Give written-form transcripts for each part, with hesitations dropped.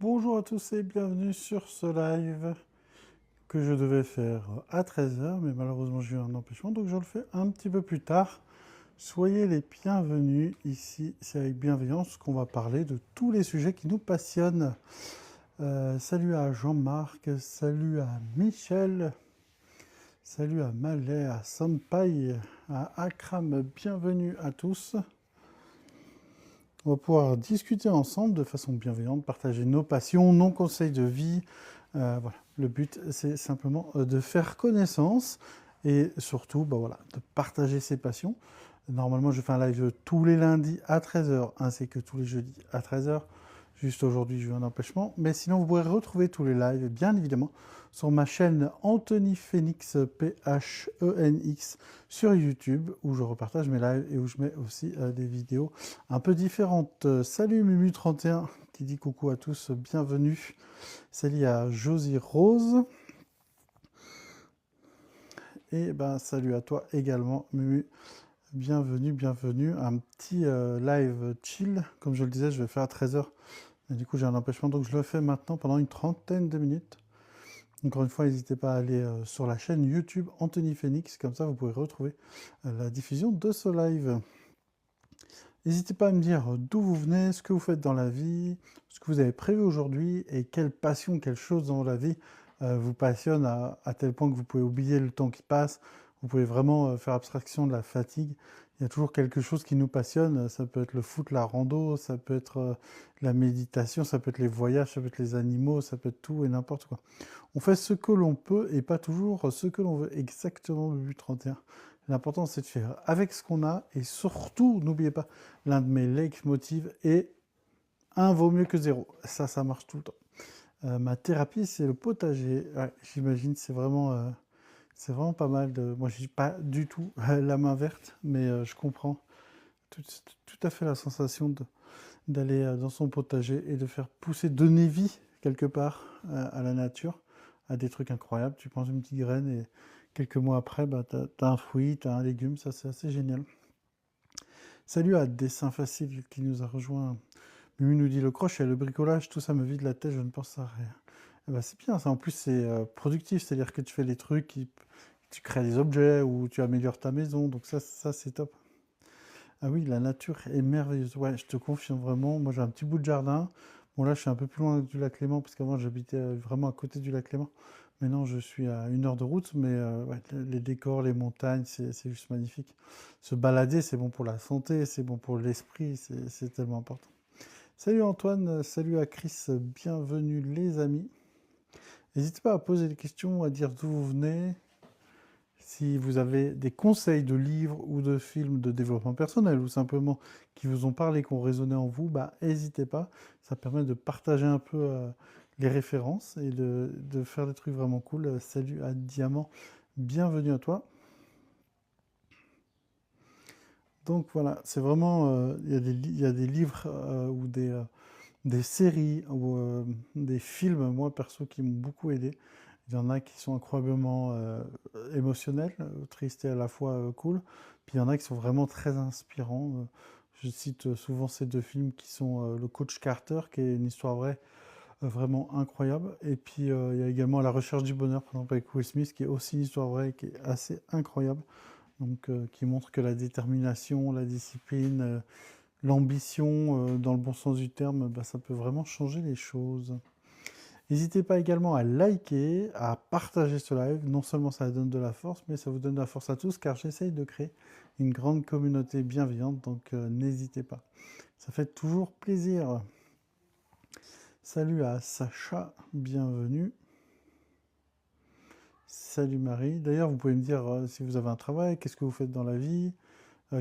Bonjour à tous et bienvenue sur ce live que je devais faire à 13 h, mais malheureusement j'ai eu un empêchement, donc je le fais un petit peu plus tard. Soyez les bienvenus ici, c'est avec bienveillance qu'on va parler de tous les sujets qui nous passionnent. Salut à Jean-Marc, salut à Michel, salut à Malais, à Sampai, à Akram, bienvenue à tous. On va pouvoir discuter ensemble de façon bienveillante, partager nos passions, nos conseils de vie. Voilà. Le but, c'est simplement de faire connaissance et surtout voilà, de partager ses passions. Normalement, je fais un live tous les lundis à 13 h ainsi que tous les jeudis à 13 h. Juste aujourd'hui, j'ai eu un empêchement. Mais sinon, vous pourrez retrouver tous les lives, bien évidemment, sur ma chaîne Anthony Phoenix, Phenix, sur YouTube, où je repartage mes lives et où je mets aussi des vidéos un peu différentes. Salut Mumu31 qui dit coucou à tous, bienvenue. Salut à Josie Rose. Et ben salut à toi également Mumu. Bienvenue, bienvenue. Un petit live chill. Comme je le disais, je vais faire à 13 h. Et du coup, j'ai un empêchement, donc je le fais maintenant pendant une trentaine de minutes. Encore une fois, n'hésitez pas à aller sur la chaîne YouTube Anthony Phoenix, comme ça vous pourrez retrouver la diffusion de ce live. N'hésitez pas à me dire d'où vous venez, ce que vous faites dans la vie, ce que vous avez prévu aujourd'hui et quelle passion, quelle chose dans la vie vous passionne à tel point que vous pouvez oublier le temps qui passe, vous pouvez vraiment faire abstraction de la fatigue. Il y a toujours quelque chose qui nous passionne, ça peut être le foot, la rando, ça peut être la méditation, ça peut être les voyages, ça peut être les animaux, ça peut être tout et n'importe quoi. On fait ce que l'on peut et pas toujours ce que l'on veut, exactement le but 31. L'important, c'est de faire avec ce qu'on a et surtout, n'oubliez pas, l'un de mes leitmotivs est un vaut mieux que zéro. Ça marche tout le temps. Ma thérapie, c'est le potager. Ouais, j'imagine, c'est vraiment pas mal. Moi, je n'ai pas du tout la main verte, mais je comprends tout, tout à fait la sensation d'aller dans son potager et de faire pousser, donner vie quelque part à la nature, à des trucs incroyables. Tu prends une petite graine et quelques mois après, bah, tu as un fruit, tu as un légume, ça c'est assez génial. Salut à Dessin Facile qui nous a rejoint. Mimi nous dit le crochet, le bricolage, tout ça me vide la tête, je ne pense à rien. Eh ben, c'est bien ça, en plus c'est productif, c'est-à-dire que tu fais des trucs, tu crées des objets ou tu améliores ta maison, donc ça c'est top. Ah oui, la nature est merveilleuse. Ouais, je te confirme vraiment. Moi, j'ai un petit bout de jardin. Bon, là, je suis un peu plus loin du lac Léman, parce qu'avant, j'habitais vraiment à côté du lac Léman. Maintenant, je suis à 1 heure de route, mais ouais, les décors, les montagnes, c'est juste magnifique. Se balader, c'est bon pour la santé, c'est bon pour l'esprit, c'est tellement important. Salut Antoine, salut à Chris, bienvenue les amis. N'hésitez pas à poser des questions, à dire d'où vous venez, si vous avez des conseils de livres ou de films de développement personnel ou simplement qui vous ont parlé, qui ont résonné en vous, bah, n'hésitez pas. Ça permet de partager un peu les références et de faire des trucs vraiment cool. Salut à Diamant, bienvenue à toi. Donc voilà, c'est vraiment, il y a des livres ou des séries ou des films, moi perso, qui m'ont beaucoup aidé. Il y en a qui sont incroyablement émotionnels, tristes et à la fois cool. Puis il y en a qui sont vraiment très inspirants. Je cite souvent ces deux films qui sont Le Coach Carter, qui est une histoire vraie, vraiment incroyable. Et puis il y a également La Recherche du bonheur, par exemple avec Will Smith, qui est aussi une histoire vraie, qui est assez incroyable. Donc qui montre que la détermination, la discipline, l'ambition, dans le bon sens du terme, bah, ça peut vraiment changer les choses. N'hésitez pas également à liker, à partager ce live. Non seulement ça donne de la force, mais ça vous donne de la force à tous, car j'essaye de créer une grande communauté bienveillante, donc n'hésitez pas. Ça fait toujours plaisir. Salut à Sacha, bienvenue. Salut Marie. D'ailleurs, vous pouvez me dire si vous avez un travail, qu'est-ce que vous faites dans la vie,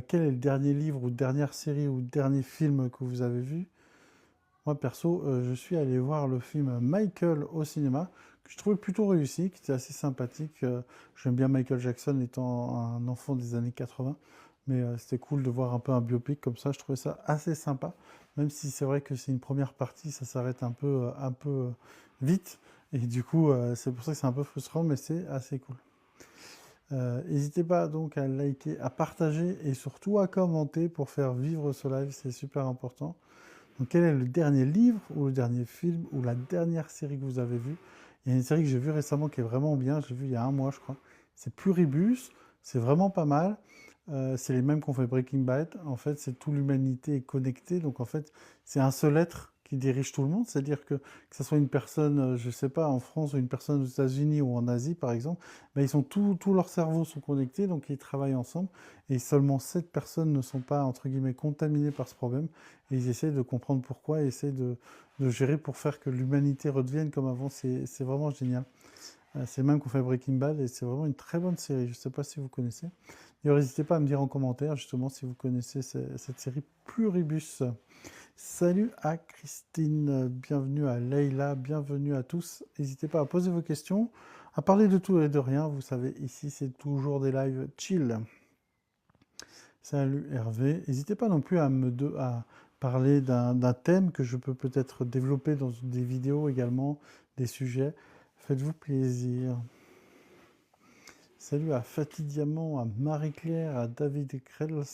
quel est le dernier livre ou dernière série ou dernier film que vous avez vu. Moi, perso, je suis allé voir le film Michael au cinéma, que je trouvais plutôt réussi, qui était assez sympathique. J'aime bien Michael Jackson étant un enfant des années 80, mais c'était cool de voir un peu un biopic comme ça. Je trouvais ça assez sympa, même si c'est vrai que c'est une première partie, ça s'arrête un peu vite. Et du coup, c'est pour ça que c'est un peu frustrant, mais c'est assez cool. N'hésitez pas donc à liker, à partager et surtout à commenter pour faire vivre ce live, c'est super important. Donc, quel est le dernier livre ou le dernier film ou la dernière série que vous avez vue? Il y a une série que j'ai vue récemment qui est vraiment bien, je l'ai vue il y a un mois, je crois. C'est Pluribus, c'est vraiment pas mal. C'est les mêmes qu'on fait Breaking Bad. En fait, c'est toute l'humanité est connectée. Donc, en fait, c'est un seul être qui dirige tout le monde. C'est-à-dire que ce soit une personne, je ne sais pas, en France ou une personne aux États-Unis ou en Asie, par exemple, ben, ils sont tous leurs cerveaux sont connectés, donc ils travaillent ensemble. Et seulement 7 personnes ne sont pas, entre guillemets, contaminées par ce problème. Et ils essaient de comprendre pourquoi et essaient de gérer pour faire que l'humanité redevienne comme avant. C'est vraiment génial. C'est le même qu'on fait Breaking Bad et c'est vraiment une très bonne série. Je ne sais pas si vous connaissez. D'ailleurs, n'hésitez pas à me dire en commentaire justement si vous connaissez cette série Pluribus. Salut à Christine, bienvenue à Leïla, bienvenue à tous. N'hésitez pas à poser vos questions, à parler de tout et de rien. Vous savez, ici c'est toujours des lives chill. Salut Hervé. N'hésitez pas non plus à parler d'un thème que je peux peut-être développer dans des vidéos également, des sujets. Faites-vous plaisir. Salut à Fatih Diamant, à Marie-Claire, à David Krels,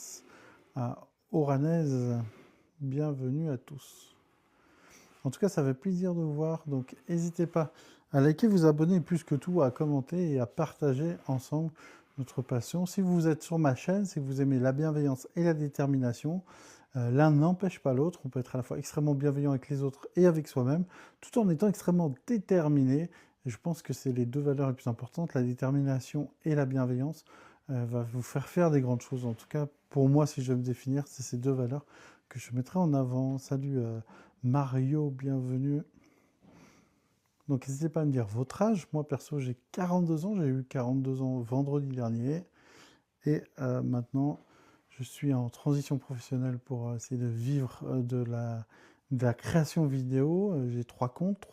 à Oranez. Bienvenue à tous. En tout cas, ça fait plaisir de vous voir. Donc, n'hésitez pas à liker, vous abonner et plus que tout, à commenter et à partager ensemble notre passion. Si vous êtes sur ma chaîne, si vous aimez la bienveillance et la détermination, l'un n'empêche pas l'autre. On peut être à la fois extrêmement bienveillant avec les autres et avec soi-même, tout en étant extrêmement déterminé. Et je pense que c'est les deux valeurs les plus importantes. La détermination et la bienveillance va vous faire des grandes choses. En tout cas, pour moi, si je vais me définir, c'est ces deux valeurs que je mettrai en avant. Salut Mario, bienvenue. Donc n'hésitez pas à me dire votre âge. Moi perso j'ai 42 ans, j'ai eu 42 ans vendredi dernier. Et maintenant je suis en transition professionnelle pour essayer de vivre de la création vidéo. J'ai 3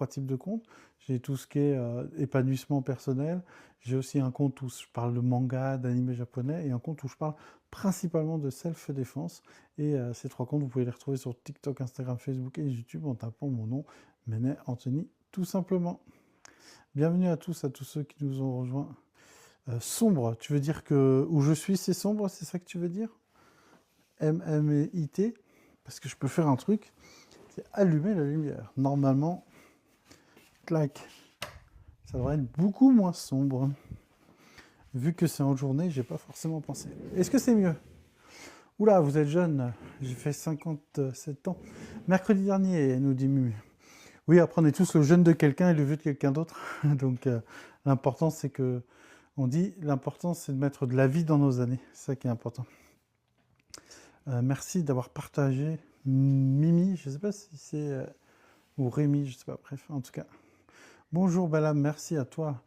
types de comptes. J'ai tout ce qui est épanouissement personnel. J'ai aussi un compte où je parle de manga, d'anime japonais et un compte où je parle principalement de self-défense. Et ces 3 comptes, vous pouvez les retrouver sur TikTok, Instagram, Facebook et YouTube en tapant mon nom, Menet Anthony, tout simplement. Bienvenue à tous ceux qui nous ont rejoints. Sombre, tu veux dire que où je suis, c'est sombre, c'est ça que tu veux dire? MMIT, parce que je peux faire un truc, c'est allumer la lumière. Normalement, clac, ça devrait être beaucoup moins sombre. Vu que c'est en journée, j'ai pas forcément pensé. Est-ce que c'est mieux? Oula, vous êtes jeune, j'ai fait 57 ans. Mercredi dernier, nous dit Mumu. Oui, après on est tous le jeune de quelqu'un et le vieux de quelqu'un d'autre. Donc l'important c'est que, on dit, l'important c'est de mettre de la vie dans nos années. C'est ça qui est important. Merci d'avoir partagé. Mimi, je ne sais pas si c'est... ou Rémi, je ne sais pas, bref, en tout cas. Bonjour Bala, merci à toi.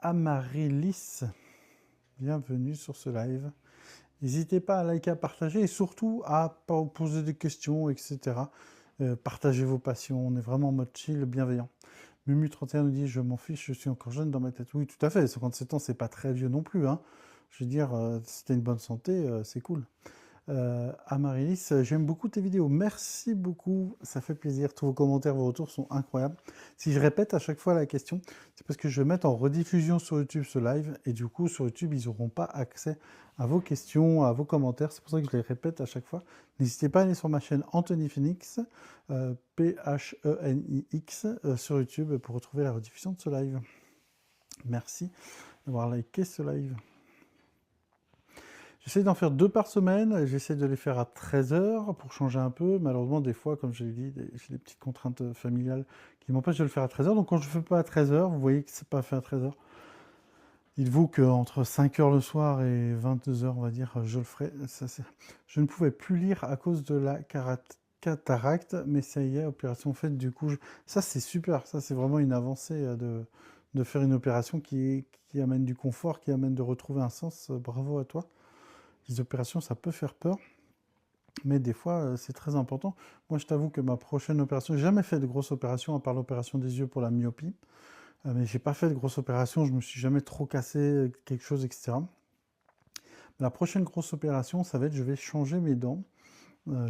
Amaryllis, bienvenue sur ce live. N'hésitez pas à liker, à partager et surtout à poser des questions, etc. Partagez vos passions, on est vraiment en mode chill, bienveillant. Mumu31 nous dit « Je m'en fiche, je suis encore jeune dans ma tête ». Oui, tout à fait, 57 ans, c'est pas très vieux non plus. Hein. Je veux dire, si t'as une bonne santé, c'est cool. Amaryllis, j'aime beaucoup tes vidéos. Merci beaucoup, ça fait plaisir. Tous vos commentaires, vos retours sont incroyables. Si je répète à chaque fois la question, c'est parce que je vais mettre en rediffusion sur YouTube ce live. Et du coup, sur YouTube, ils n'auront pas accès à vos questions, à vos commentaires. C'est pour ça que je les répète à chaque fois. N'hésitez pas à aller sur ma chaîne Anthony Phoenix, Phenix, sur YouTube pour retrouver la rediffusion de ce live. Merci d'avoir liké ce live. J'essaie d'en faire 2 par semaine, j'essaie de les faire à 13h pour changer un peu. Malheureusement, des fois, comme je l'ai dit, j'ai des petites contraintes familiales qui m'empêchent de le faire à 13h. Donc quand je ne le fais pas à 13h, vous voyez que c'est pas fait à 13h. Dites-vous qu'entre 5h le soir et 22h, on va dire, je le ferai. Je ne pouvais plus lire à cause de la cataracte, mais ça y est, opération faite. Du coup, ça c'est super, ça c'est vraiment une avancée de faire une opération qui amène du confort, qui amène de retrouver un sens. Bravo à toi. Les opérations, ça peut faire peur, mais des fois, c'est très important. Moi, je t'avoue que ma prochaine opération, j'ai jamais fait de grosse opération, à part l'opération des yeux pour la myopie, mais j'ai pas fait de grosse opération, je me suis jamais trop cassé quelque chose, etc. La prochaine grosse opération, ça va être, je vais changer mes dents.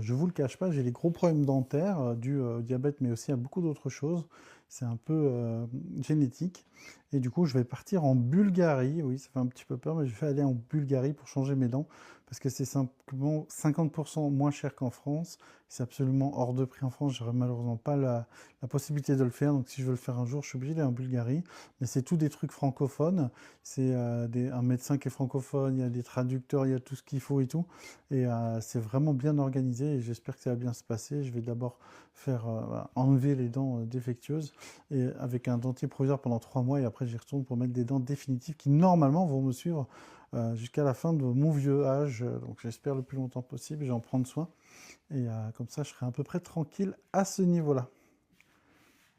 Je vous le cache pas, j'ai des gros problèmes dentaires dus au diabète, mais aussi à beaucoup d'autres choses. c'est un peu génétique. Et du coup, je vais partir en Bulgarie. Oui, ça fait un petit peu peur, mais je vais aller en Bulgarie pour changer mes dents parce que c'est simplement 50% moins cher qu'en France. C'est absolument hors de prix en France. J'aurais malheureusement pas la possibilité de le faire. Donc, si je veux le faire un jour, je suis obligé d'aller en Bulgarie. Mais c'est tout des trucs francophones. C'est un médecin qui est francophone, il y a des traducteurs, il y a tout ce qu'il faut et tout. Et c'est vraiment bien organisé et j'espère que ça va bien se passer. Je vais d'abord faire enlever les dents défectueuses et avec un dentier provisoire pendant 3 mois et après j'y retourne pour mettre des dents définitives qui normalement vont me suivre jusqu'à la fin de mon vieux âge. Donc j'espère le plus longtemps possible, j'en prendre soin et comme ça je serai à peu près tranquille à ce niveau-là.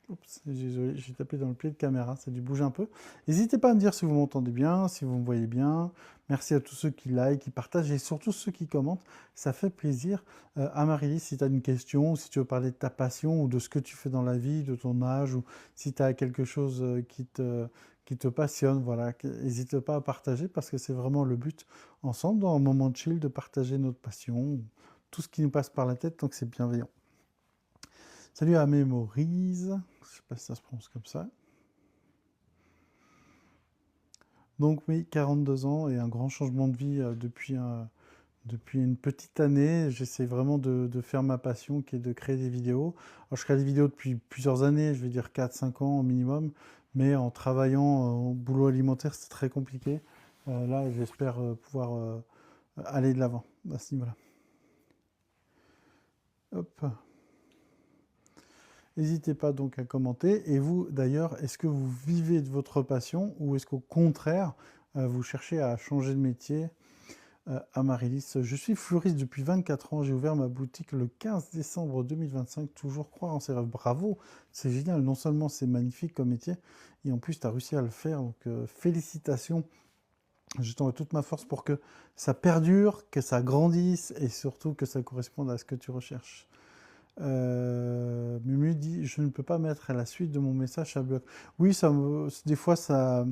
Oups, j'ai tapé dans le pied de caméra, ça a dû bouger un peu. N'hésitez pas à me dire si vous m'entendez bien, si vous me voyez bien. Merci à tous ceux qui like, qui partagent et surtout ceux qui commentent. Ça fait plaisir. Amaryllis, si tu as une question, si tu veux parler de ta passion ou de ce que tu fais dans la vie, de ton âge, ou si tu as quelque chose qui te passionne, voilà, n'hésite pas à partager parce que c'est vraiment le but ensemble, dans un moment de chill, de partager notre passion, tout ce qui nous passe par la tête tant que c'est bienveillant. Salut à Mémorise, je sais pas si ça se prononce comme ça. Donc oui, 42 ans et un grand changement de vie depuis une petite année. J'essaie vraiment de faire ma passion qui est de créer des vidéos. Alors je crée des vidéos depuis plusieurs années, je vais dire 4-5 ans au minimum, mais en travaillant au boulot alimentaire, c'est très compliqué. Là, j'espère pouvoir aller de l'avant à ce niveau-là. Hop. N'hésitez pas donc à commenter. Et vous, d'ailleurs, est-ce que vous vivez de votre passion ou est-ce qu'au contraire, vous cherchez à changer de métier? Amaryllis, je suis fleuriste depuis 24 ans. J'ai ouvert ma boutique le 15 décembre 2025. Toujours croire en ses rêves. Bravo, c'est génial. Non seulement c'est magnifique comme métier, et en plus, tu as réussi à le faire. Donc, félicitations. Je t'envoie toute ma force pour que ça perdure, que ça grandisse et surtout que ça corresponde à ce que tu recherches. Mumu dit je ne peux pas mettre à la suite de mon message, ça bloque. Oui, des fois ça,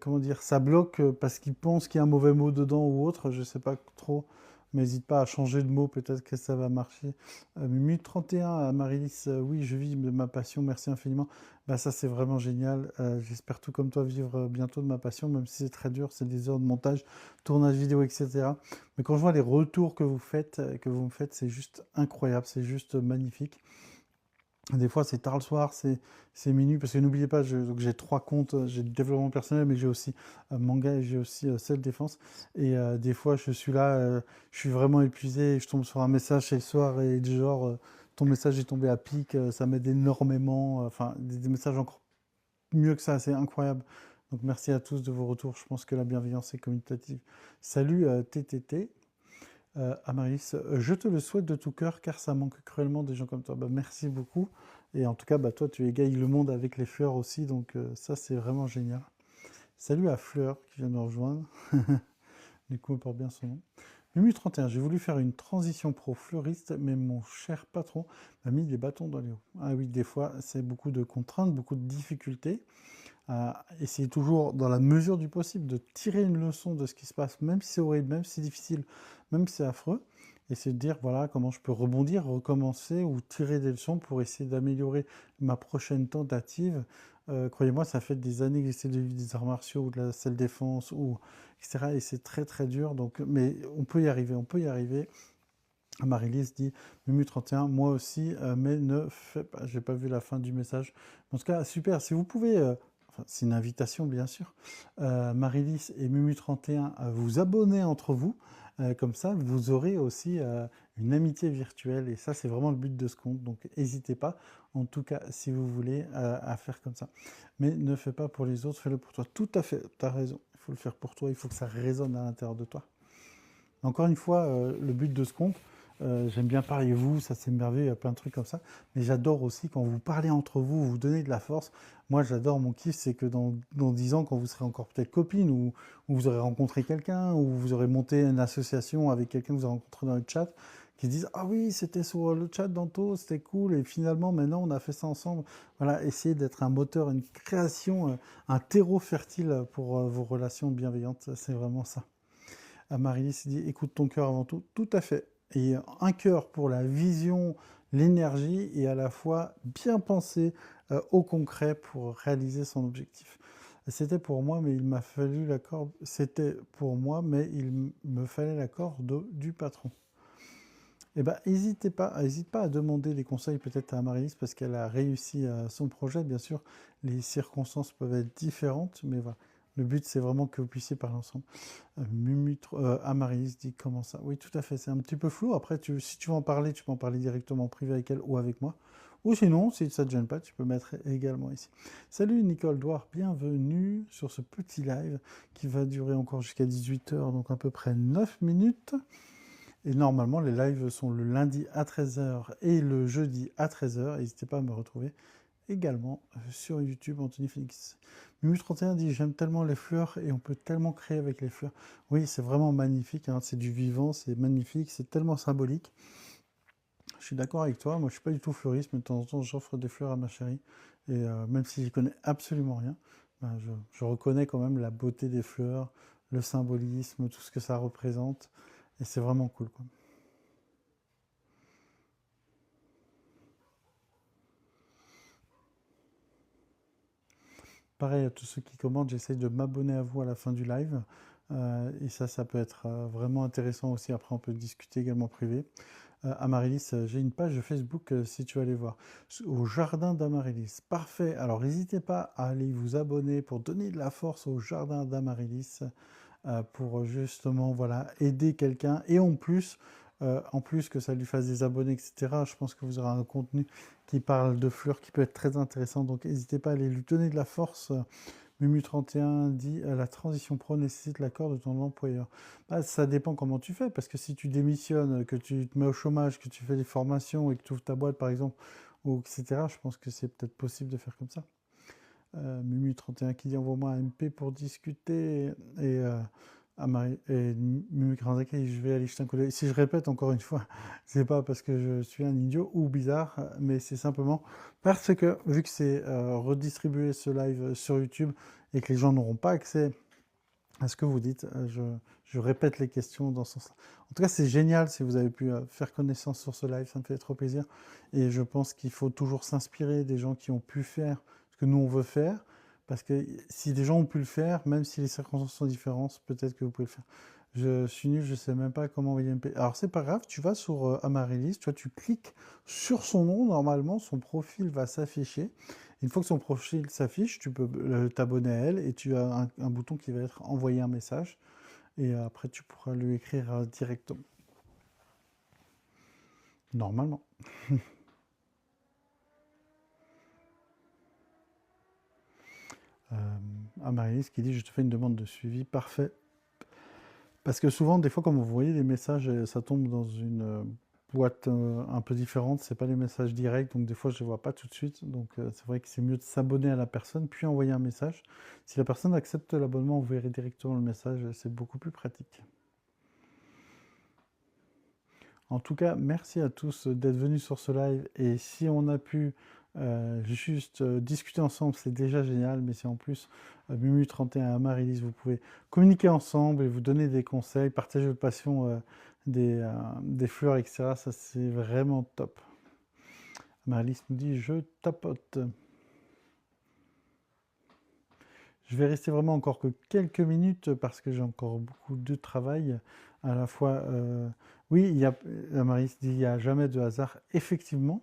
comment dire, ça bloque parce qu'il pense qu'il y a un mauvais mot dedans ou autre, je sais pas trop. Mais n'hésite pas à changer de mot, peut-être que ça va marcher. Mumu 31 à Marilis, oui, je vis de ma passion, merci infiniment. Bah ça c'est vraiment génial. J'espère tout comme toi vivre bientôt de ma passion, même si c'est très dur, c'est des heures de montage, tournage vidéo, etc. Mais quand je vois les retours que vous me faites, c'est juste incroyable, c'est juste magnifique. Des fois, c'est tard le soir, c'est minuit, parce que n'oubliez pas, donc j'ai 3 comptes, j'ai le développement personnel, mais j'ai aussi manga et j'ai aussi self-défense. Et des fois, je suis là, je suis vraiment épuisé, et je tombe sur un message, c'est le soir, et du genre, ton message est tombé à pic, ça m'aide énormément, enfin, des messages encore mieux que ça, c'est incroyable. Donc merci à tous de vos retours, je pense que la bienveillance est communicative. Salut TTT. Amaryllis, je te le souhaite de tout cœur car ça manque cruellement des gens comme toi. Bah, merci beaucoup. Et en tout cas, bah, toi, tu égayes le monde avec les fleurs aussi, donc ça, c'est vraiment génial. Salut à Fleur qui vient de nous rejoindre. Du coup, elle porte bien son nom. Mumu31, j'ai voulu faire une transition pro fleuriste, mais mon cher patron m'a mis des bâtons dans les roues. Ah oui, des fois, c'est beaucoup de contraintes, beaucoup de difficultés. Essayer toujours, dans la mesure du possible, de tirer une leçon de ce qui se passe, même si c'est horrible, même si c'est difficile, même si c'est affreux. Essayer de dire, voilà, comment je peux rebondir, recommencer ou tirer des leçons pour essayer d'améliorer ma prochaine tentative. Croyez-moi, ça fait des années que j'essaie de vivre des arts martiaux ou de la self-défense, ou etc. Et c'est très très dur. Donc, mais on peut y arriver, on peut y arriver. Marie-Lise dit Mumu31, moi aussi, mais ne fais pas. J'ai pas vu la fin du message. En tout cas, super. Si vous pouvez, enfin, c'est une invitation bien sûr, Marie-Lise et Mumu31 à vous abonner entre vous. Comme ça, vous aurez aussi une amitié virtuelle. Et ça, c'est vraiment le but de ce compte. Donc, n'hésitez pas, en tout cas, si vous voulez, à faire comme ça. Mais ne fais pas pour les autres, fais-le pour toi. Tout à fait, tu as raison. Il faut le faire pour toi. Il faut que ça résonne à l'intérieur de toi. Encore une fois, le but de ce compte, j'aime bien parler vous, ça c'est merveilleux, il y a plein de trucs comme ça. Mais j'adore aussi quand vous parlez entre vous, vous donnez de la force. Moi, j'adore, mon kiff, c'est que dans 10 ans, quand vous serez encore peut-être copine, ou vous aurez rencontré quelqu'un, ou vous aurez monté une association avec quelqu'un que vous avez rencontré dans le chat, qui se disent ah oui, c'était sur le chat d'Anto, c'était cool, et finalement, maintenant, on a fait ça ensemble. Voilà, essayez d'être un moteur, une création, un terreau fertile pour vos relations bienveillantes. C'est vraiment ça. Marie-Lise dit écoute ton cœur avant tout. Tout à fait. Et un cœur pour la vision, l'énergie et à la fois bien penser, au concret pour réaliser son objectif. C'était pour moi, mais il m'a fallu l'accord. C'était pour moi, mais il me fallait l'accord du patron. Eh ben, n'hésite pas à demander des conseils peut-être à Marie-Lise parce qu'elle a réussi son projet. Bien sûr, les circonstances peuvent être différentes, mais voilà. Le but, c'est vraiment que vous puissiez parler ensemble. Amaris dit comment ça? Oui, tout à fait. C'est un petit peu flou. Après, si tu veux en parler, tu peux en parler directement en privé avec elle ou avec moi. Ou sinon, si ça ne te gêne pas, tu peux mettre également ici. Salut Nicole Douard, bienvenue sur ce petit live qui va durer encore jusqu'à 18 h, donc à peu près 9 minutes. Et normalement, les lives sont le lundi à 13 h et le jeudi à 13 h. N'hésitez pas à me retrouver également sur YouTube, Anthony Phoenix. Mumu31 dit j'aime tellement les fleurs et on peut tellement créer avec les fleurs. Oui, c'est vraiment magnifique, hein, c'est du vivant, c'est magnifique, c'est tellement symbolique. Je suis d'accord avec toi, moi je suis pas du tout fleuriste, mais de temps en temps j'offre des fleurs à ma chérie. Et même si j'y connais absolument rien, ben, je reconnais quand même la beauté des fleurs, le symbolisme, tout ce que ça représente. Et c'est vraiment cool, quoi. Pareil à tous ceux qui commentent, j'essaye de m'abonner à vous à la fin du live. Et ça peut être vraiment intéressant aussi. Après, on peut discuter également privé. Amaryllis, j'ai une page de Facebook si tu veux aller voir. Au jardin d'Amaryllis. Parfait. Alors, n'hésitez pas à aller vous abonner pour donner de la force au jardin d'Amaryllis. Pour justement voilà, aider quelqu'un. Et en plus que ça lui fasse des abonnés, etc., je pense que vous aurez un contenu qui parle de fleurs qui peut être très intéressant. Donc n'hésitez pas à aller lui donner de la force. Mumu31 dit la transition pro nécessite l'accord de ton employeur. Bah, ça dépend comment tu fais, parce que si tu démissionnes, que tu te mets au chômage, que tu fais des formations et que tu ouvres ta boîte par exemple, ou etc., je pense que c'est peut-être possible de faire comme ça. Mumu31 qui dit envoie-moi un MP pour discuter. Et, Mumu45, je vais aller jeter un coup d'œil. Si je répète encore une fois, c'est pas parce que je suis un idiot ou bizarre, mais c'est simplement parce que vu que c'est redistribué ce live sur YouTube et que les gens n'auront pas accès à ce que vous dites, je répète les questions dans ce sens-là. En tout cas, c'est génial si vous avez pu faire connaissance sur ce live, ça me fait trop plaisir. Et je pense qu'il faut toujours s'inspirer des gens qui ont pu faire ce que nous on veut faire, parce que si des gens ont pu le faire, même si les circonstances sont différentes, peut-être que vous pouvez le faire. Je suis nul, je sais même pas comment envoyer MP. Alors c'est pas grave, tu vas sur Amaryllis, tu cliques sur son nom, normalement son profil va s'afficher. Une fois que son profil s'affiche, tu peux t'abonner à elle et tu as un bouton qui va être envoyer un message. Et après, tu pourras lui écrire directement. Normalement. Amaryllis qui dit je te fais une demande de suivi. Parfait. Parce que souvent, des fois, comme vous voyez, les messages, ça tombe dans une boîte un peu différente. C'est pas des messages directs, donc des fois, je les vois pas tout de suite. Donc, c'est vrai que c'est mieux de s'abonner à la personne, puis envoyer un message. Si la personne accepte l'abonnement, vous verrez directement le message. C'est beaucoup plus pratique. En tout cas, merci à tous d'être venus sur ce live. Et si on a pu juste discuter ensemble, c'est déjà génial. Mais si en plus, Mumu31 et Amaryllis, vous pouvez communiquer ensemble et vous donner des conseils, partager votre passion des fleurs, etc. Ça, c'est vraiment top. Amaryllis nous dit je tapote. Je vais rester vraiment encore que quelques minutes parce que j'ai encore beaucoup de travail. À la fois, oui, Amaryllis dit il n'y a jamais de hasard. Effectivement,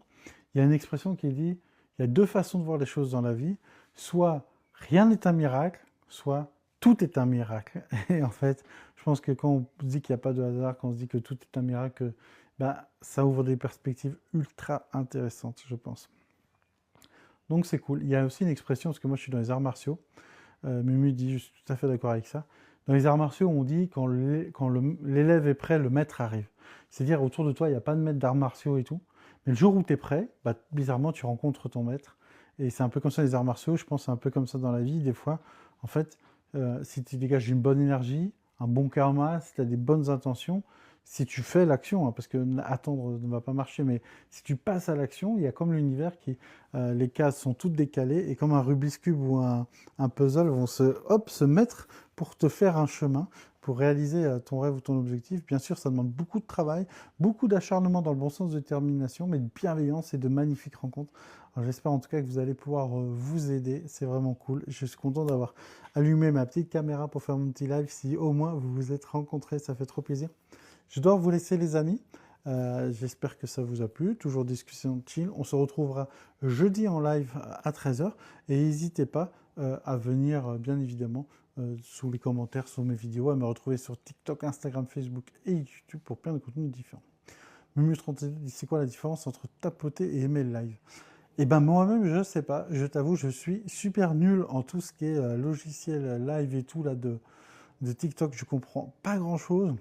il y a une expression qui dit il y a deux façons de voir les choses dans la vie. Soit rien n'est un miracle, soit tout est un miracle. Et en fait, je pense que quand on se dit qu'il n'y a pas de hasard, quand on se dit que tout est un miracle, ben, ça ouvre des perspectives ultra intéressantes, je pense. Donc c'est cool. Il y a aussi une expression, parce que moi je suis dans les arts martiaux, Mumu dit, je suis tout à fait d'accord avec ça. Dans les arts martiaux, on dit quand l'élève est prêt, le maître arrive. C'est-à-dire autour de toi, il n'y a pas de maître d'arts martiaux et tout. Mais le jour où tu es prêt, bah, bizarrement, tu rencontres ton maître. Et c'est un peu comme ça les arts martiaux, je pense c'est un peu comme ça dans la vie. Des fois, en fait, si tu dégages une bonne énergie, un bon karma, si tu as des bonnes intentions, si tu fais l'action, hein, parce que attendre ne va pas marcher, mais si tu passes à l'action, il y a comme l'univers qui, les cases sont toutes décalées, et comme un Rubik's Cube ou un puzzle vont se mettre pour te faire un chemin, pour réaliser ton rêve ou ton objectif. Bien sûr, ça demande beaucoup de travail, beaucoup d'acharnement dans le bon sens de détermination, mais de bienveillance et de magnifiques rencontres. Alors, j'espère en tout cas que vous allez pouvoir vous aider, c'est vraiment cool. Je suis content d'avoir allumé ma petite caméra pour faire mon petit live. Si au moins vous vous êtes rencontrés, ça fait trop plaisir. Je dois vous laisser les amis. J'espère que ça vous a plu. Toujours discussion chill. On se retrouvera jeudi en live à 13 h. Et n'hésitez pas à venir, bien évidemment, sous les commentaires, sous mes vidéos, à me retrouver sur TikTok, Instagram, Facebook et YouTube pour plein de contenus différents. Mumu32 dit c'est quoi la différence entre tapoter et aimer le live? Eh ben moi-même, je ne sais pas. Je t'avoue, je suis super nul en tout ce qui est logiciel live et tout là de TikTok. Je comprends pas grand-chose.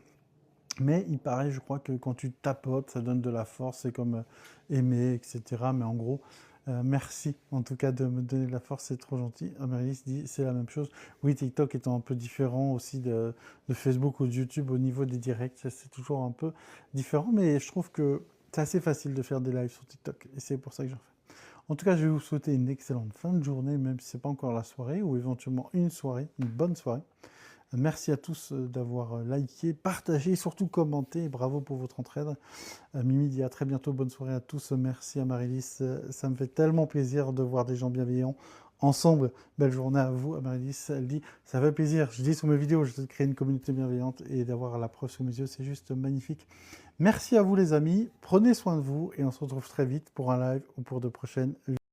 Mais il paraît, je crois que quand tu tapotes, ça donne de la force, c'est comme aimer, etc. Mais en gros, merci en tout cas de me donner de la force, c'est trop gentil. Amélie dit c'est la même chose. Oui, TikTok étant un peu différent aussi de Facebook ou de YouTube au niveau des directs, c'est toujours un peu différent, mais je trouve que c'est assez facile de faire des lives sur TikTok et c'est pour ça que j'en fais. En tout cas, je vais vous souhaiter une excellente fin de journée, même si ce n'est pas encore la soirée, ou éventuellement une soirée, une bonne soirée. Merci à tous d'avoir liké, partagé et surtout commenté. Bravo pour votre entraide. Mimi dit à très bientôt, bonne soirée à tous. Merci à Marylis, ça me fait tellement plaisir de voir des gens bienveillants ensemble. Belle journée à vous. Marylis, elle dit, ça fait plaisir. Je dis sur mes vidéos, je vais créer une communauté bienveillante et d'avoir la preuve sous mes yeux, c'est juste magnifique. Merci à vous les amis, prenez soin de vous et on se retrouve très vite pour un live ou pour de prochaines vidéos.